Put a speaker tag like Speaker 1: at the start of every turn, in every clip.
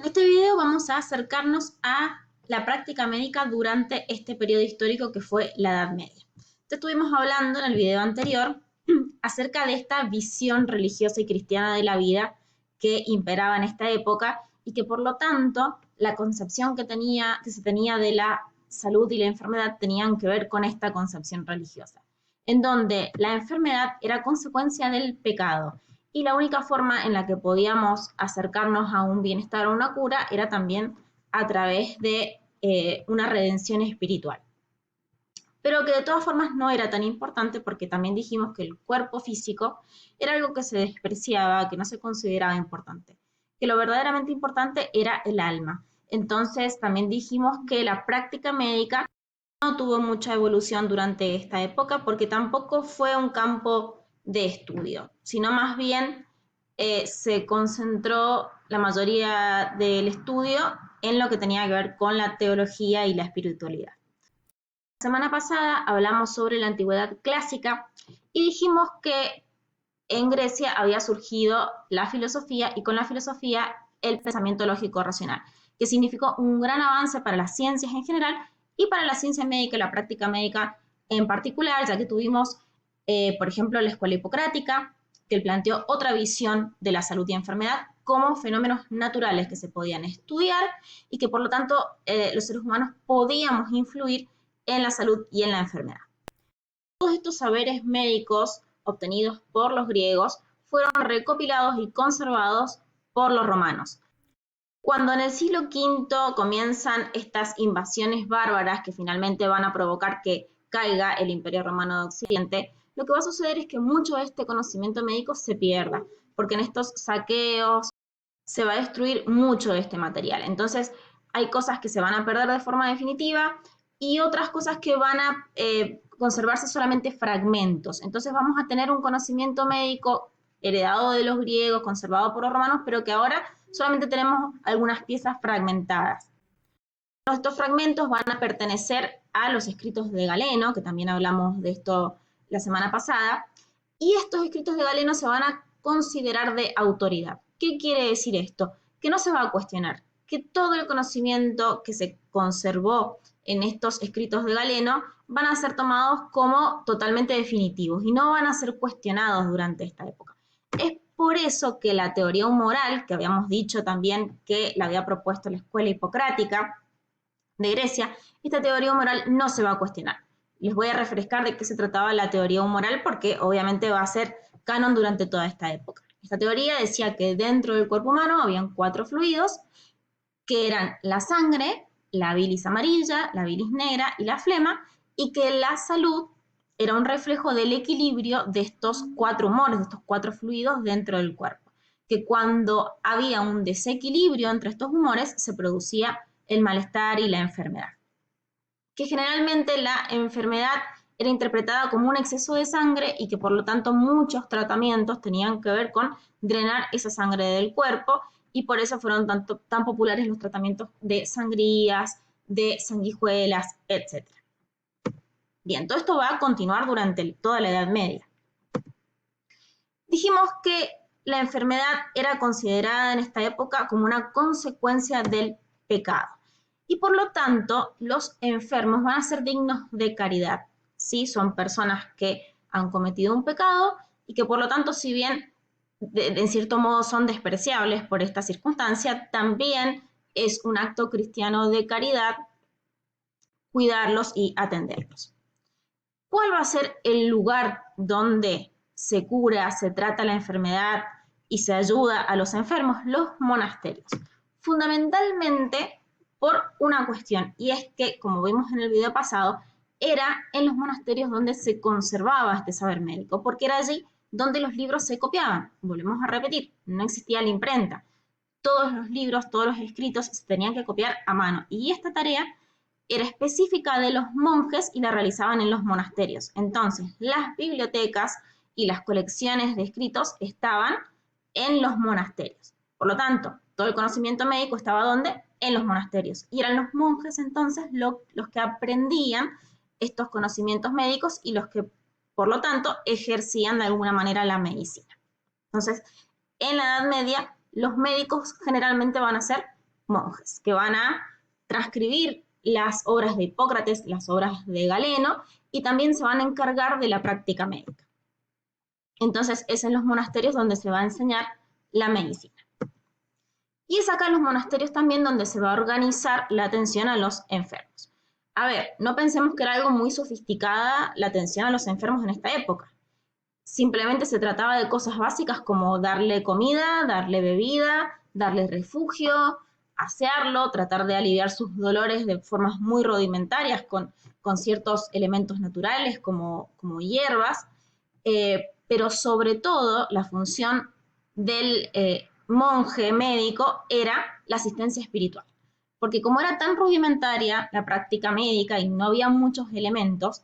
Speaker 1: En este video vamos a acercarnos a la práctica médica durante este periodo histórico que fue la Edad Media. Estuvimos hablando en el video anterior acerca de esta visión religiosa y cristiana de la vida que imperaba en esta época y que por lo tanto la concepción que se tenía de la salud y la enfermedad tenían que ver con esta concepción religiosa, en donde la enfermedad era consecuencia del pecado y la única forma en la que podíamos acercarnos a un bienestar o una cura era también a través de una redención espiritual. Pero que de todas formas no era tan importante porque también dijimos que el cuerpo físico era algo que se despreciaba, que no se consideraba importante, que lo verdaderamente importante era el alma. Entonces también dijimos que la práctica médica no tuvo mucha evolución durante esta época porque tampoco fue un campo de estudio, sino más bien se concentró la mayoría del estudio en lo que tenía que ver con la teología y la espiritualidad. La semana pasada hablamos sobre la antigüedad clásica y dijimos que en Grecia había surgido la filosofía y con la filosofía el pensamiento lógico racional, que significó un gran avance para las ciencias en general y para la ciencia médica y la práctica médica en particular, ya que tuvimos, por ejemplo, la escuela hipocrática, que planteó otra visión de la salud y enfermedad como fenómenos naturales que se podían estudiar y que por lo tanto los seres humanos podíamos influir en la salud y en la enfermedad. Todos estos saberes médicos obtenidos por los griegos fueron recopilados y conservados por los romanos. Cuando en el siglo V comienzan estas invasiones bárbaras que finalmente van a provocar que caiga el Imperio Romano de Occidente, lo que va a suceder es que mucho de este conocimiento médico se pierda, porque en estos saqueos se va a destruir mucho de este material. Entonces, hay cosas que se van a perder de forma definitiva y otras cosas que van a conservarse solamente fragmentos. Entonces, vamos a tener un conocimiento médico heredado de los griegos, conservado por los romanos, pero que ahora solamente tenemos algunas piezas fragmentadas. Estos fragmentos van a pertenecer a los escritos de Galeno, que también hablamos de esto la semana pasada, y estos escritos de Galeno se van a considerar de autoridad. ¿Qué quiere decir esto? Que no se va a cuestionar, que todo el conocimiento que se conservó en estos escritos de Galeno van a ser tomados como totalmente definitivos y no van a ser cuestionados durante esta época. Es por eso que la teoría humoral, que habíamos dicho también que la había propuesto la escuela hipocrática de Grecia, esta teoría humoral no se va a cuestionar. Les voy a refrescar de qué se trataba la teoría humoral porque obviamente va a ser canon durante toda esta época. Esta teoría decía que dentro del cuerpo humano habían 4 fluidos que eran la sangre, la bilis amarilla, la bilis negra y la flema, y que la salud era un reflejo del equilibrio de estos 4 humores, de estos 4 fluidos dentro del cuerpo. Que cuando había un desequilibrio entre estos humores se producía el malestar y la enfermedad. Que generalmente la enfermedad era interpretada como un exceso de sangre y que por lo tanto muchos tratamientos tenían que ver con drenar esa sangre del cuerpo y por eso fueron tan populares los tratamientos de sangrías, de sanguijuelas, etc. Bien, todo esto va a continuar durante toda la Edad Media. Dijimos que la enfermedad era considerada en esta época como una consecuencia del pecado. Y por lo tanto, los enfermos van a ser dignos de caridad. ¿Sí? Son personas que han cometido un pecado y que por lo tanto, si bien en cierto modo son despreciables por esta circunstancia, también es un acto cristiano de caridad cuidarlos y atenderlos. ¿Cuál va a ser el lugar donde se cura, se trata la enfermedad y se ayuda a los enfermos? Los monasterios. Fundamentalmente por una cuestión, y es que, como vimos en el video pasado, era en los monasterios donde se conservaba este saber médico, porque era allí donde los libros se copiaban. Volvemos a repetir, no existía la imprenta. Todos los libros, todos los escritos se tenían que copiar a mano, y esta tarea era específica de los monjes y la realizaban en los monasterios. Entonces, las bibliotecas y las colecciones de escritos estaban en los monasterios. Por lo tanto, todo el conocimiento médico estaba ¿dónde? En los monasterios. Y eran los monjes entonces los que aprendían estos conocimientos médicos y los que, por lo tanto, ejercían de alguna manera la medicina. Entonces, en la Edad Media, los médicos generalmente van a ser monjes, que van a transcribir las obras de Hipócrates, las obras de Galeno, y también se van a encargar de la práctica médica. Entonces es en los monasterios donde se va a enseñar la medicina. Y es acá en los monasterios también donde se va a organizar la atención a los enfermos. A ver, no pensemos que era algo muy sofisticada la atención a los enfermos en esta época. Simplemente se trataba de cosas básicas como darle comida, darle bebida, darle refugio, asearlo, tratar de aliviar sus dolores de formas muy rudimentarias con ciertos elementos naturales como hierbas, pero sobre todo la función del monje médico era la asistencia espiritual. Porque como era tan rudimentaria la práctica médica y no había muchos elementos,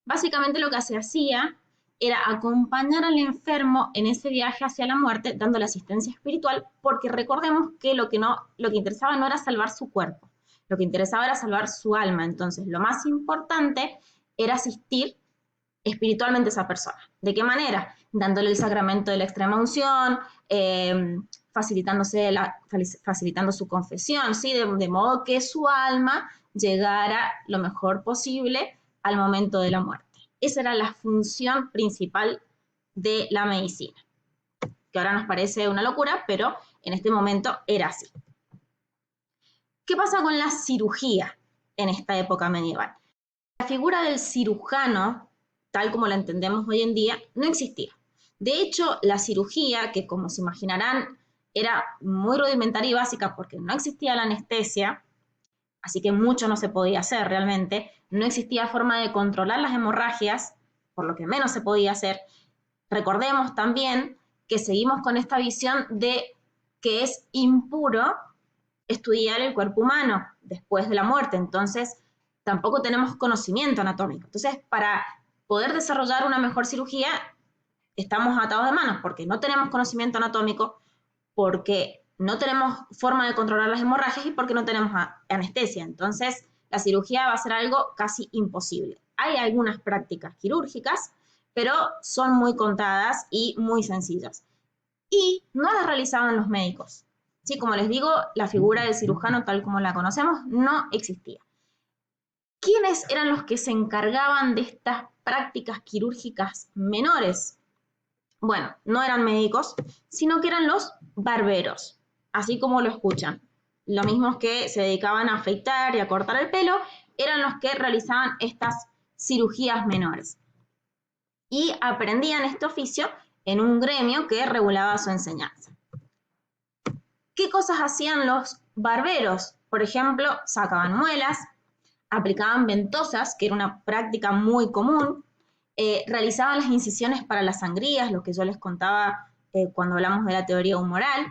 Speaker 1: básicamente lo que se hacía era acompañar al enfermo en ese viaje hacia la muerte, dándole asistencia espiritual, porque recordemos que lo que interesaba no era salvar su cuerpo, lo que interesaba era salvar su alma. Entonces, lo más importante era asistir espiritualmente a esa persona. ¿De qué manera? Dándole el sacramento de la extrema unción, facilitando su confesión, ¿sí? De modo que su alma llegara lo mejor posible al momento de la muerte. Esa era la función principal de la medicina, que ahora nos parece una locura, pero en este momento era así. ¿Qué pasa con la cirugía en esta época medieval? La figura del cirujano, tal como la entendemos hoy en día, no existía. De hecho, la cirugía, que como se imaginarán era muy rudimentaria y básica porque no existía la anestesia, así que mucho no se podía hacer realmente, no existía forma de controlar las hemorragias, por lo que menos se podía hacer. Recordemos también que seguimos con esta visión de que es impuro estudiar el cuerpo humano después de la muerte, entonces tampoco tenemos conocimiento anatómico. Entonces, para poder desarrollar una mejor cirugía, estamos atados de manos porque no tenemos conocimiento anatómico, porque no tenemos forma de controlar las hemorragias y porque no tenemos anestesia. Entonces, la cirugía va a ser algo casi imposible. Hay algunas prácticas quirúrgicas, pero son muy contadas y muy sencillas. Y no las realizaban los médicos. Sí, como les digo, la figura del cirujano tal como la conocemos no existía. ¿Quiénes eran los que se encargaban de estas prácticas quirúrgicas menores? Bueno, no eran médicos, sino que eran los barberos, así como lo escuchan. Los mismos que se dedicaban a afeitar y a cortar el pelo, eran los que realizaban estas cirugías menores. Y aprendían este oficio en un gremio que regulaba su enseñanza. ¿Qué cosas hacían los barberos? Por ejemplo, sacaban muelas, aplicaban ventosas, que era una práctica muy común, realizaban las incisiones para las sangrías, lo que yo les contaba cuando hablamos de la teoría humoral,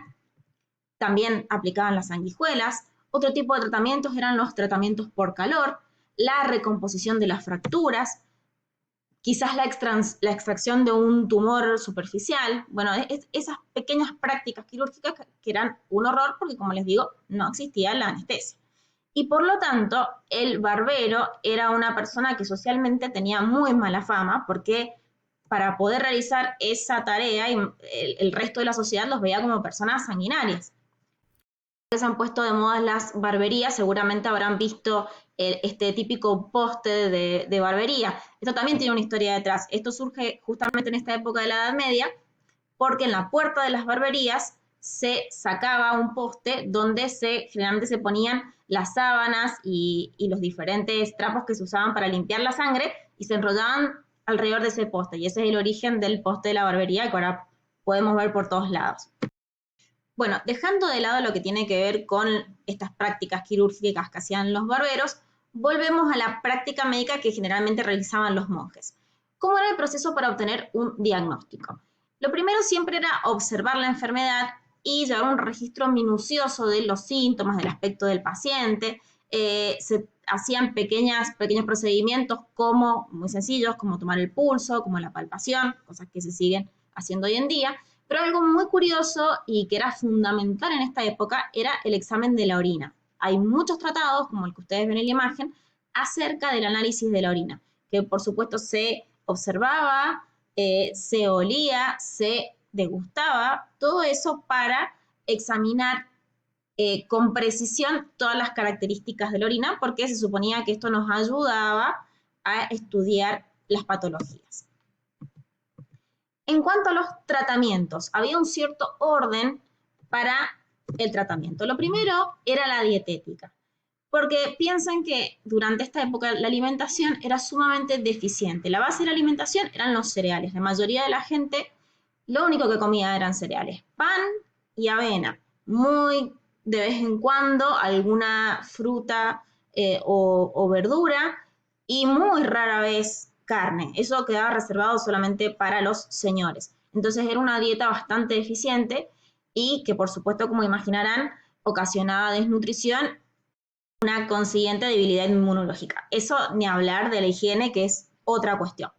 Speaker 1: también aplicaban las sanguijuelas. Otro tipo de tratamientos eran los tratamientos por calor, la recomposición de las fracturas, quizás la extracción de un tumor superficial. Bueno, esas pequeñas prácticas quirúrgicas que eran un horror porque, como les digo, no existía la anestesia. Y por lo tanto, el barbero era una persona que socialmente tenía muy mala fama porque para poder realizar esa tarea el resto de la sociedad los veía como personas sanguinarias. Se han puesto de moda las barberías, seguramente habrán visto este típico poste de barbería. Esto también tiene una historia detrás. Esto surge justamente en esta época de la Edad Media, porque en la puerta de las barberías se sacaba un poste donde generalmente se ponían las sábanas y los diferentes trapos que se usaban para limpiar la sangre y se enrollaban alrededor de ese poste. Y ese es el origen del poste de la barbería que ahora podemos ver por todos lados. Bueno, dejando de lado lo que tiene que ver con estas prácticas quirúrgicas que hacían los barberos, volvemos a la práctica médica que generalmente realizaban los monjes. ¿Cómo era el proceso para obtener un diagnóstico? Lo primero siempre era observar la enfermedad y llevar un registro minucioso de los síntomas, del aspecto del paciente. Se hacían pequeños procedimientos muy sencillos, como tomar el pulso, como la palpación, cosas que se siguen haciendo hoy en día. Pero algo muy curioso y que era fundamental en esta época era el examen de la orina. Hay muchos tratados, como el que ustedes ven en la imagen, acerca del análisis de la orina, que por supuesto se observaba, se olía, se degustaba, todo eso para examinar con precisión todas las características de la orina, porque se suponía que esto nos ayudaba a estudiar las patologías. En cuanto a los tratamientos, había un cierto orden para el tratamiento. Lo primero era la dietética, porque piensan que durante esta época la alimentación era sumamente deficiente. La base de la alimentación eran los cereales. La mayoría de la gente lo único que comía eran cereales, pan y avena. Muy de vez en cuando alguna fruta o verdura y muy rara vez carne. Eso quedaba reservado solamente para los señores. Entonces era una dieta bastante deficiente y que por supuesto, como imaginarán, ocasionaba desnutrición, una consiguiente debilidad inmunológica. Eso ni hablar de la higiene, que es otra cuestión.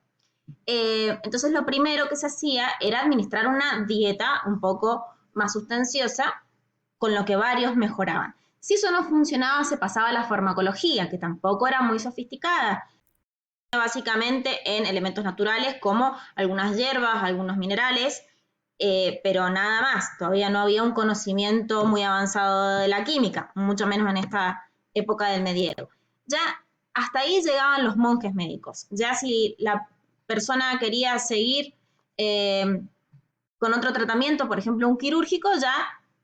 Speaker 1: Entonces lo primero que se hacía era administrar una dieta un poco más sustanciosa, con lo que varios mejoraban. Si eso no funcionaba, se pasaba a la farmacología, que tampoco era muy sofisticada, básicamente en elementos naturales como algunas hierbas, algunos minerales, pero nada más. Todavía no había un conocimiento muy avanzado de la química, mucho menos en esta época del medievo. Ya hasta ahí llegaban los monjes médicos. Ya si la persona quería seguir con otro tratamiento, por ejemplo un quirúrgico, ya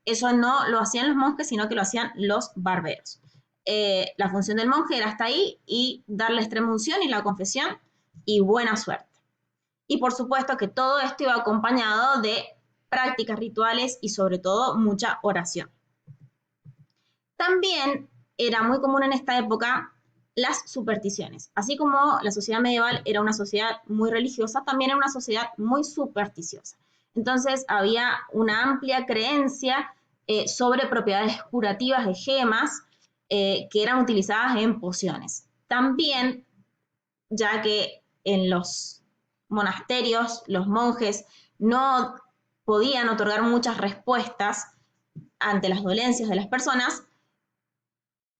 Speaker 1: eso no lo hacían los monjes, sino que lo hacían los barberos. La función del monje era hasta ahí y dar la extrema unción y la confesión y buena suerte. Y por supuesto que todo esto iba acompañado de prácticas rituales y sobre todo mucha oración. También era muy común en esta época las supersticiones. Así como la sociedad medieval era una sociedad muy religiosa, también era una sociedad muy supersticiosa. Entonces había una amplia creencia sobre propiedades curativas de gemas que eran utilizadas en pociones. También, ya que en los monasterios los monjes no podían otorgar muchas respuestas ante las dolencias de las personas,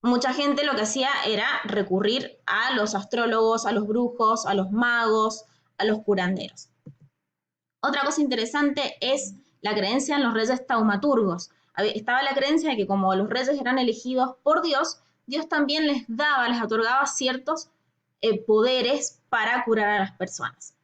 Speaker 1: mucha gente lo que hacía era recurrir a los astrólogos, a los brujos, a los magos, a los curanderos. Otra cosa interesante es la creencia en los reyes taumaturgos. Estaba la creencia de que como los reyes eran elegidos por Dios, Dios también les otorgaba ciertos poderes para curar a las personas.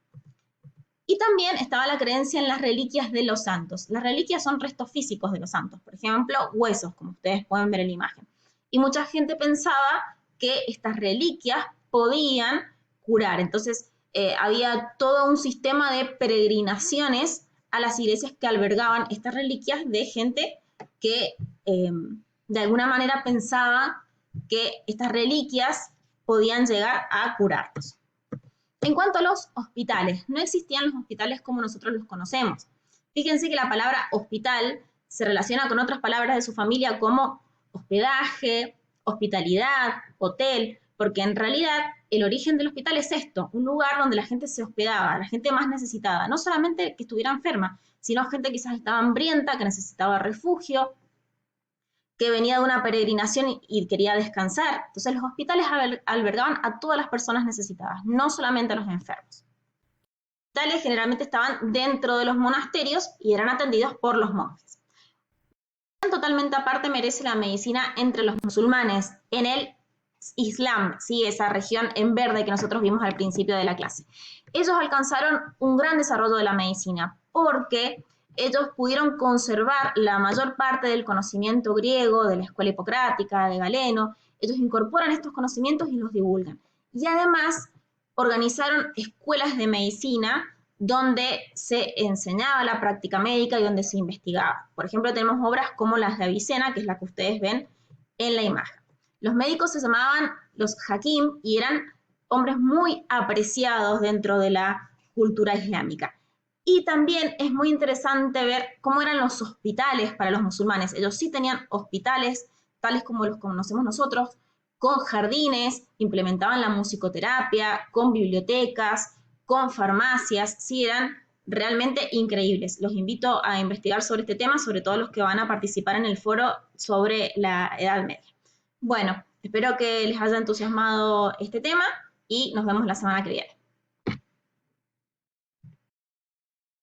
Speaker 1: Y también estaba la creencia en las reliquias de los santos. Las reliquias son restos físicos de los santos, por ejemplo, huesos, como ustedes pueden ver en la imagen. Y mucha gente pensaba que estas reliquias podían curar. Entonces, había todo un sistema de peregrinaciones a las iglesias que albergaban estas reliquias de gente que de alguna manera pensaba que estas reliquias podían llegar a curarnos. En cuanto a los hospitales, no existían los hospitales como nosotros los conocemos. Fíjense que la palabra hospital se relaciona con otras palabras de su familia como hospedaje, hospitalidad, hotel, porque en realidad el origen del hospital es esto, un lugar donde la gente se hospedaba, la gente más necesitada, no solamente que estuviera enferma, sino gente quizás estaba hambrienta, que necesitaba refugio, que venía de una peregrinación y quería descansar. Entonces los hospitales albergaban a todas las personas necesitadas, no solamente a los enfermos. Los hospitales generalmente estaban dentro de los monasterios y eran atendidos por los monjes. Totalmente aparte merece la medicina entre los musulmanes en el Islam, ¿sí? Esa región en verde que nosotros vimos al principio de la clase. Ellos alcanzaron un gran desarrollo de la medicina porque ellos pudieron conservar la mayor parte del conocimiento griego, de la escuela hipocrática, de Galeno. Ellos incorporan estos conocimientos y los divulgan. Y además organizaron escuelas de medicina donde se enseñaba la práctica médica y donde se investigaba. Por ejemplo, tenemos obras como las de Avicena, que es la que ustedes ven en la imagen. Los médicos se llamaban los hakim y eran hombres muy apreciados dentro de la cultura islámica. Y también es muy interesante ver cómo eran los hospitales para los musulmanes. Ellos sí tenían hospitales, tales como los conocemos nosotros, con jardines, implementaban la musicoterapia, con bibliotecas, con farmacias, sí eran realmente increíbles. Los invito a investigar sobre este tema, sobre todo los que van a participar en el foro sobre la Edad Media. Bueno, espero que les haya entusiasmado este tema y nos vemos la semana que viene.